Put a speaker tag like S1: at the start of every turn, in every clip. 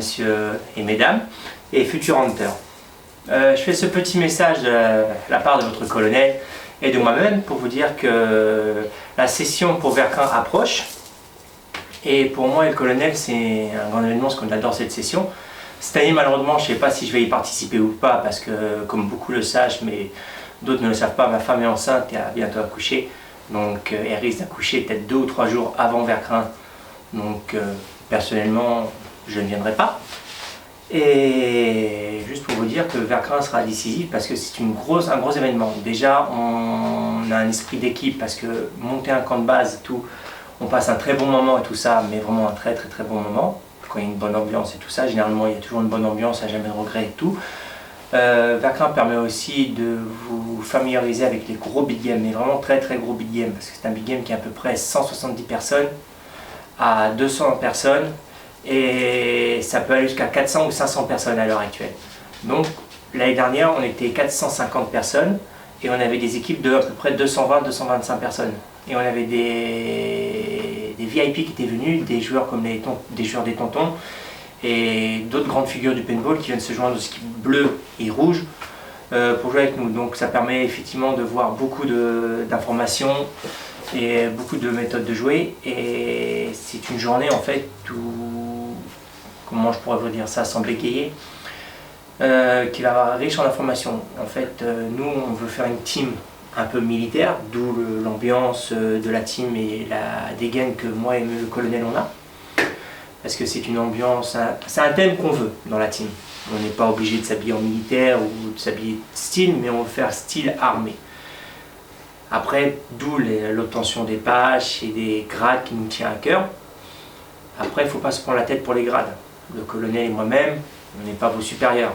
S1: messieurs et mesdames, et futurs hunters. Je fais ce petit message de la part de votre colonel et de moi-même pour vous dire que la session pour Vercrin approche. Et pour moi et le colonel, c'est un grand événement parce qu'on adore cette session. Cette année, malheureusement, je ne sais pas si je vais y participer ou pas parce que, comme beaucoup le sachent, mais d'autres ne le savent pas, ma femme est enceinte et a bientôt accouché. Donc, elle risque d'accoucher peut-être 2 ou 3 jours avant Vercrin. Donc, personnellement, je ne viendrai pas. Et juste pour vous dire que Vercrin sera décisif parce que c'est un gros événement. Déjà, on a un esprit d'équipe parce que monter un camp de base, tout, on passe un très bon moment et tout ça, mais vraiment un très bon moment. Quand il y a une bonne ambiance et tout ça, généralement il y a toujours une bonne ambiance, il n'y a jamais de regret et tout. Vercrin permet aussi de vous familiariser avec les gros big games, mais vraiment très gros big game, parce que c'est un big game qui est à peu près 170 personnes à 200 personnes, et ça peut aller jusqu'à 400 ou 500 personnes à l'heure actuelle. Donc l'année dernière, on était 450 personnes, et on avait des équipes de à peu près 220-225 personnes. Et on avait des VIP qui étaient venus, des joueurs comme des joueurs des Tontons, et d'autres grandes figures du paintball qui viennent se joindre aux équipes bleues et rouges pour jouer avec nous. Donc ça permet effectivement de voir beaucoup d'informations et beaucoup de méthodes de jouer. Et c'est une journée en fait où, comment je pourrais vous dire ça sans bégayer, qui va avoir riche en informations. En fait, nous on veut faire une team un peu militaire, d'où l'ambiance de la team et la dégaine que moi et le colonel on a. Parce que c'est une ambiance, c'est un thème qu'on veut dans la team. On n'est pas obligé de s'habiller en militaire ou de s'habiller style, mais on veut faire style armé. Après, d'où l'obtention des pages et des grades qui nous tient à cœur. Après, il ne faut pas se prendre la tête pour les grades. Le colonel et moi-même, on n'est pas vos supérieurs.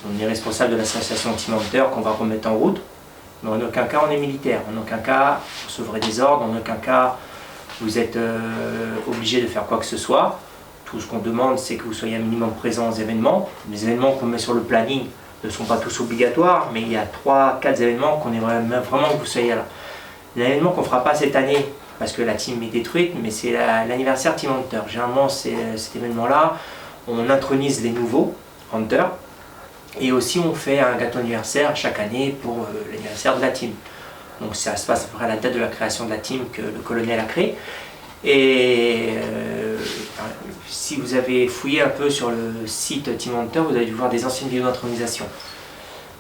S1: On est responsable de l'association Team Hunter qu'on va remettre en route. Mais en aucun cas on est militaire, en aucun cas vous recevrez des ordres, en aucun cas vous êtes obligé de faire quoi que ce soit. Tout ce qu'on demande, c'est que vous soyez un minimum présent aux événements. Les événements qu'on met sur le planning ne sont pas tous obligatoires, mais il y a 3-4 événements qu'on aimerait vraiment que vous soyez là. L'événement qu'on ne fera pas cette année, parce que la team est détruite, mais c'est l'anniversaire Team Hunter. Généralement, c'est cet événement-là, on intronise les nouveaux Hunters. Et aussi on fait un gâteau anniversaire chaque année pour l'anniversaire de la team. Donc ça se passe après la date de la création de la team que le colonel a créé. Et si vous avez fouillé un peu sur le site Team Hunter, vous avez dû voir des anciennes vidéos d'intronisation.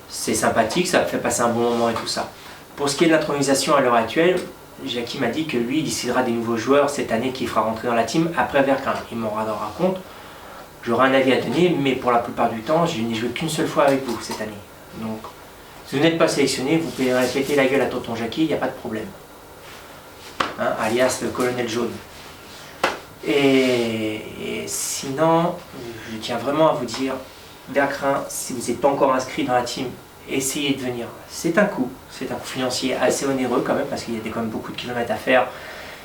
S1: C'est sympathique, ça fait passer un bon moment et tout ça. Pour ce qui est de l'intronisation à l'heure actuelle, Jackie m'a dit que lui il décidera des nouveaux joueurs cette année qu'il fera rentrer dans la team après Vercrin. Il m'en rendra compte. J'aurai un avis à donner, mais pour la plupart du temps, je n'ai joué qu'une seule fois avec vous cette année. Donc, si vous n'êtes pas sélectionné, vous pouvez répéter la gueule à tonton Jackie, il n'y a pas de problème. Hein, alias le colonel jaune. Et sinon, je tiens vraiment à vous dire, Vercrin, si vous n'êtes pas encore inscrit dans la team, essayez de venir. C'est un coût financier assez onéreux quand même, parce qu'il y a quand même beaucoup de kilomètres à faire.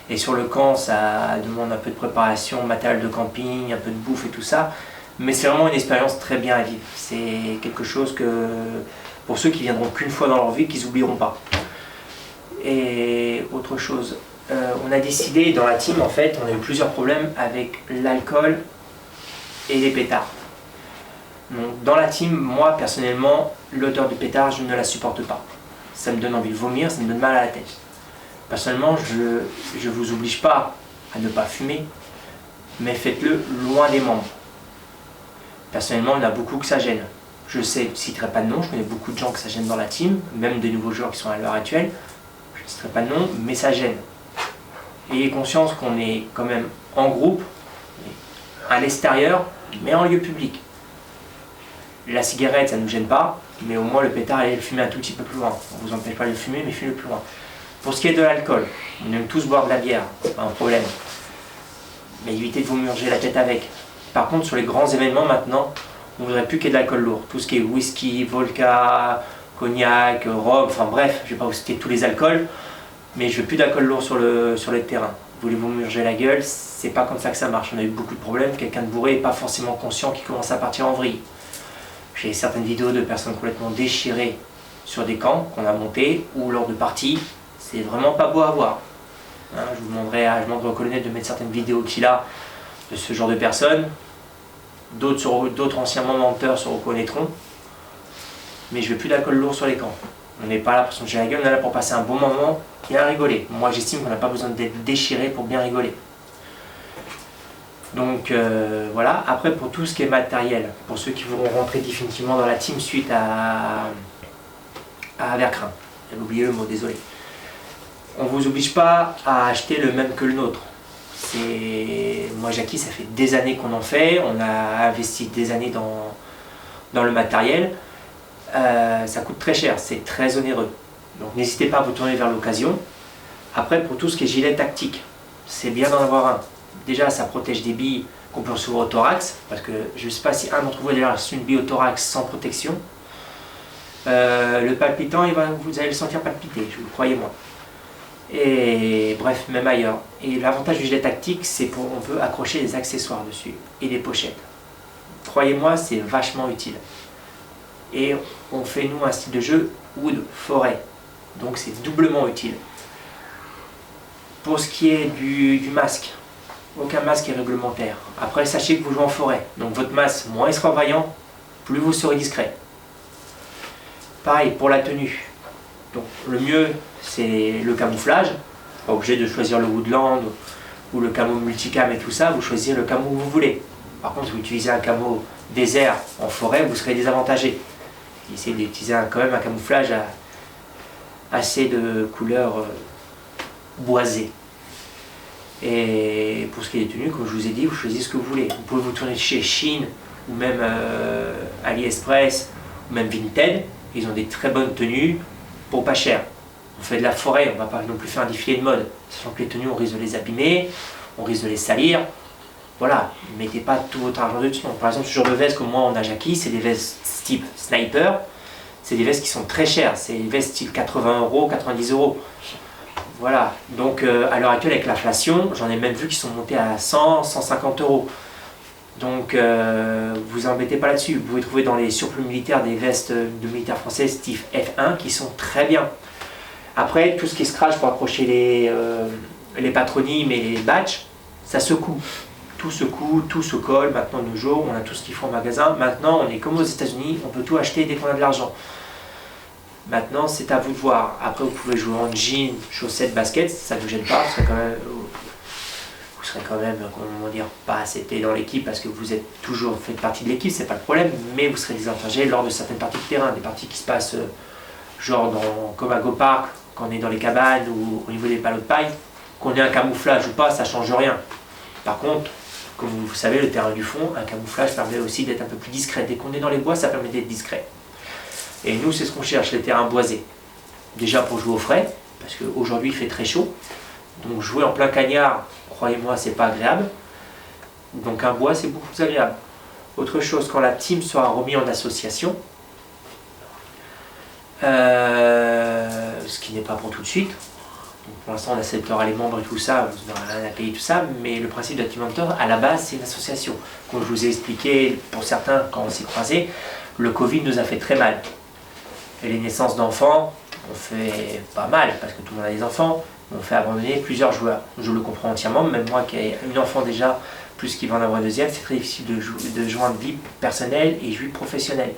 S1: Et sur le camp, ça demande un peu de préparation, matériel de camping, un peu de bouffe et tout ça. Mais c'est vraiment une expérience très bien à vivre. C'est quelque chose que, pour ceux qui viendront qu'une fois dans leur vie, qu'ils n'oublieront pas. Et autre chose, on a décidé dans la team, en fait, on a eu plusieurs problèmes avec l'alcool et les pétards. Donc, dans la team, moi, personnellement, l'odeur du pétard, je ne la supporte pas. Ça me donne envie de vomir, ça me donne mal à la tête. Personnellement, je ne vous oblige pas à ne pas fumer, mais faites-le loin des membres. Personnellement, il y en a beaucoup que ça gêne. Je sais, je ne citerai pas de nom, je connais beaucoup de gens que ça gêne dans la team, même des nouveaux joueurs qui sont à l'heure actuelle. Je ne citerai pas de nom, mais ça gêne. Ayez conscience qu'on est quand même en groupe, à l'extérieur, mais en lieu public. La cigarette, ça ne nous gêne pas, mais au moins le pétard, allez le fumer un tout petit peu plus loin. On ne vous empêche pas de le fumer, mais fumez-le plus loin. Pour ce qui est de l'alcool, on aime tous boire de la bière, c'est pas un problème. Mais évitez de vous murger la tête avec. Par contre, sur les grands événements maintenant, on ne voudrait plus qu'il y ait de l'alcool lourd. Tout ce qui est whisky, vodka, cognac, rhum, enfin bref, je ne vais pas vous citer tous les alcools, mais je veux plus d'alcool lourd sur le terrain. Voulez-vous murger la gueule? C'est pas comme ça que ça marche. On a eu beaucoup de problèmes. Quelqu'un de bourré n'est pas forcément conscient qu'il commence à partir en vrille. J'ai certaines vidéos de personnes complètement déchirées sur des camps qu'on a montés ou lors de parties. C'est vraiment pas beau à voir. Hein, je demanderai au colonel de mettre certaines vidéos qu'il a de ce genre de personnes. D'autres anciens menteurs se reconnaîtront. Mais je veux plus d'alcool lourd sur les camps. On n'est pas là pour se manger la gueule, on est là pour passer un bon moment, bien rigoler. Moi j'estime qu'on n'a pas besoin d'être déchiré pour bien rigoler. Donc voilà, après pour tout ce qui est matériel, pour ceux qui voudront rentrer définitivement dans la team suite à Vercrin, j'avais oublié le mot, désolé. On ne vous oblige pas à acheter le même que le nôtre. Moi Jackie, ça fait des années qu'on en fait, on a investi des années dans le matériel. Ça coûte très cher, c'est très onéreux. Donc n'hésitez pas à vous tourner vers l'occasion. Après, pour tout ce qui est gilet tactique, c'est bien d'en avoir un. Déjà, ça protège des billes qu'on peut recevoir au thorax, parce que je ne sais pas si un d'entre vous a déjà reçu une bille au thorax sans protection. Le palpitant, vous allez le sentir palpiter, je vous croyez-moi. Et bref, même ailleurs. Et l'avantage du gilet tactique, c'est qu'on peut accrocher des accessoires dessus et des pochettes. Croyez-moi, c'est vachement utile. Et on fait nous un style de jeu wood, forêt, donc c'est doublement utile. Pour ce qui est du masque, aucun masque est réglementaire. Après sachez que vous jouez en forêt, donc votre masque, moins il sera vaillant, plus vous serez discret. Pareil pour la tenue, donc le mieux c'est le camouflage, pas obligé de choisir le woodland ou le camo multicam et tout ça, vous choisissez le camo que vous voulez. Par contre si vous utilisez un camo désert en forêt, vous serez désavantagé. Essayez d'utiliser quand même un camouflage assez de couleur boisée. Et pour ce qui est des tenues, comme je vous ai dit, vous choisissez ce que vous voulez. Vous pouvez vous tourner chez Shein ou même AliExpress ou même Vinted. Ils ont des très bonnes tenues pour pas cher. On fait de la forêt, on ne va pas non plus faire un défilé de mode. Sachant que les tenues, on risque de les abîmer, on risque de les salir. Voilà, ne mettez pas tout votre argent dessus. Par exemple, ce genre de veste comme moi on a Jackie, c'est des vestes type sniper. C'est des vestes qui sont très chères. C'est des vestes style 80 €, 90 €. Voilà, donc à l'heure actuelle avec l'inflation, j'en ai même vu qui sont montés à 100, 150 €. Donc vous embêtez pas là-dessus. Vous pouvez trouver dans les surplus militaires des vestes de militaires français type F1 qui sont très bien. Après, tout ce qui est scratch pour accrocher les patronymes et les badges, ça secoue. Tout secoue, tout se colle. Maintenant, de nos jours, on a tout ce qu'il faut en magasin. Maintenant, on est comme aux États-Unis, on peut tout acheter dès qu'on a de l'argent. Maintenant, c'est à vous de voir. Après, vous pouvez jouer en jean, chaussettes, baskets, ça ne vous gêne pas. Vous serez quand même, comment dire, pas accepté dans l'équipe parce que vous êtes toujours fait partie de l'équipe, c'est pas le problème. Mais vous serez désavantagé lors de certaines parties de terrain, des parties qui se passent genre comme à Go Park, quand on est dans les cabanes ou au niveau des palots de paille. Qu'on ait un camouflage ou pas, ça change rien. Par contre, comme vous savez, le terrain du fond, un camouflage permet aussi d'être un peu plus discret. Dès qu'on est dans les bois, ça permet d'être discret. Et nous, c'est ce qu'on cherche, les terrains boisés. Déjà pour jouer au frais, parce qu'aujourd'hui, il fait très chaud. Donc jouer en plein cagnard, croyez-moi, c'est pas agréable. Donc un bois, c'est beaucoup plus agréable. Autre chose, quand la team sera remise en association, ce qui n'est pas pour tout de suite. Donc pour l'instant, on acceptera les membres et tout ça, vous n'aurez rien à payer tout ça, mais le principe de la Team Hunter, à la base, c'est une association. Comme je vous ai expliqué, pour certains, quand on s'est croisés, le Covid nous a fait très mal. Et les naissances d'enfants, on fait pas mal, parce que tout le monde a des enfants, on fait abandonner plusieurs joueurs. Je le comprends entièrement, même moi qui ai un enfant déjà, plus qu'il va en avoir un deuxième, c'est très difficile de joindre vie personnelle et vie professionnelle.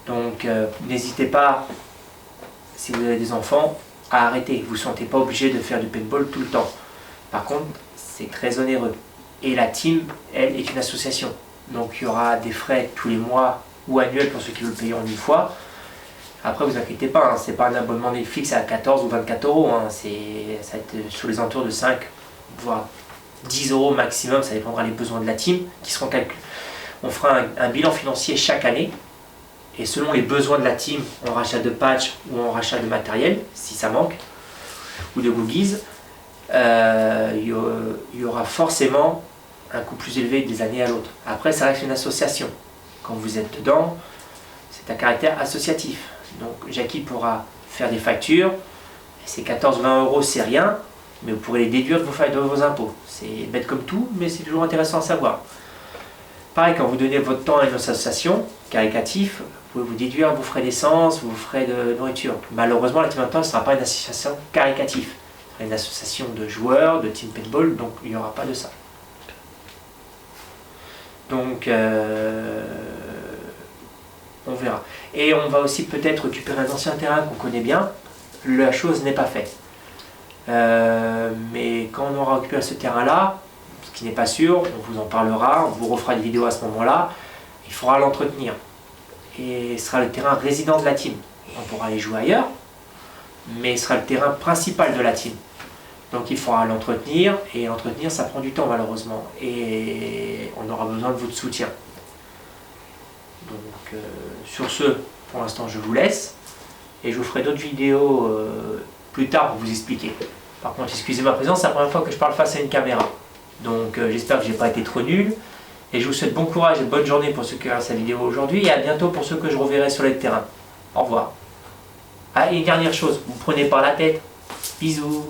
S1: Donc n'hésitez pas, si vous avez des enfants, à arrêter. Vous ne vous sentez pas obligé de faire du paintball tout le temps. Par contre, c'est très onéreux. Et la team, elle, est une association. Donc il y aura des frais tous les mois ou annuels pour ceux qui veulent payer en une fois. Après, vous inquiétez pas, hein, c'est pas un abonnement Netflix à 14 ou 24 €. Hein, ça va être sur les alentours de 5, voire 10 € maximum. Ça dépendra des besoins de la team qui seront calculés. On fera un bilan financier chaque année. Et selon les besoins de la team, en rachat de patch ou en rachat de matériel, si ça manque, ou de goodies, il y aura forcément un coût plus élevé des années à l'autre. Après, ça reste une association. Quand vous êtes dedans, c'est un caractère associatif. Donc Jackie pourra faire des factures. Ces 14-20 €, c'est rien, mais vous pourrez les déduire de vos impôts. C'est bête comme tout, mais c'est toujours intéressant à savoir. Pareil, quand vous donnez votre temps à une association, caricatif, vous pouvez vous déduire vos frais d'essence, vos frais de nourriture. Malheureusement, la Team Hunter ne sera pas une association caricative. Ce sera une association de joueurs, de team paintball, donc il n'y aura pas de ça. Donc on verra. Et on va aussi peut-être récupérer un ancien terrain qu'on connaît bien. La chose n'est pas faite. Mais quand on aura récupéré ce terrain-là, ce qui n'est pas sûr, on vous en parlera, on vous refera des vidéos à ce moment-là, il faudra l'entretenir. Et ce sera le terrain résident de la team. On pourra aller jouer ailleurs, mais ce sera le terrain principal de la team. Donc il faudra l'entretenir, et l'entretenir ça prend du temps malheureusement. Et on aura besoin de votre soutien. Donc sur ce, pour l'instant je vous laisse, et je vous ferai d'autres vidéos plus tard pour vous expliquer. Par contre, excusez ma présence, c'est la première fois que je parle face à une caméra. Donc j'espère que je n'ai pas été trop nul. Et je vous souhaite bon courage et bonne journée pour ceux qui regardent cette vidéo aujourd'hui. Et à bientôt pour ceux que je reverrai sur les terrains. Au revoir. Ah, et une dernière chose, vous ne prenez pas la tête. Bisous.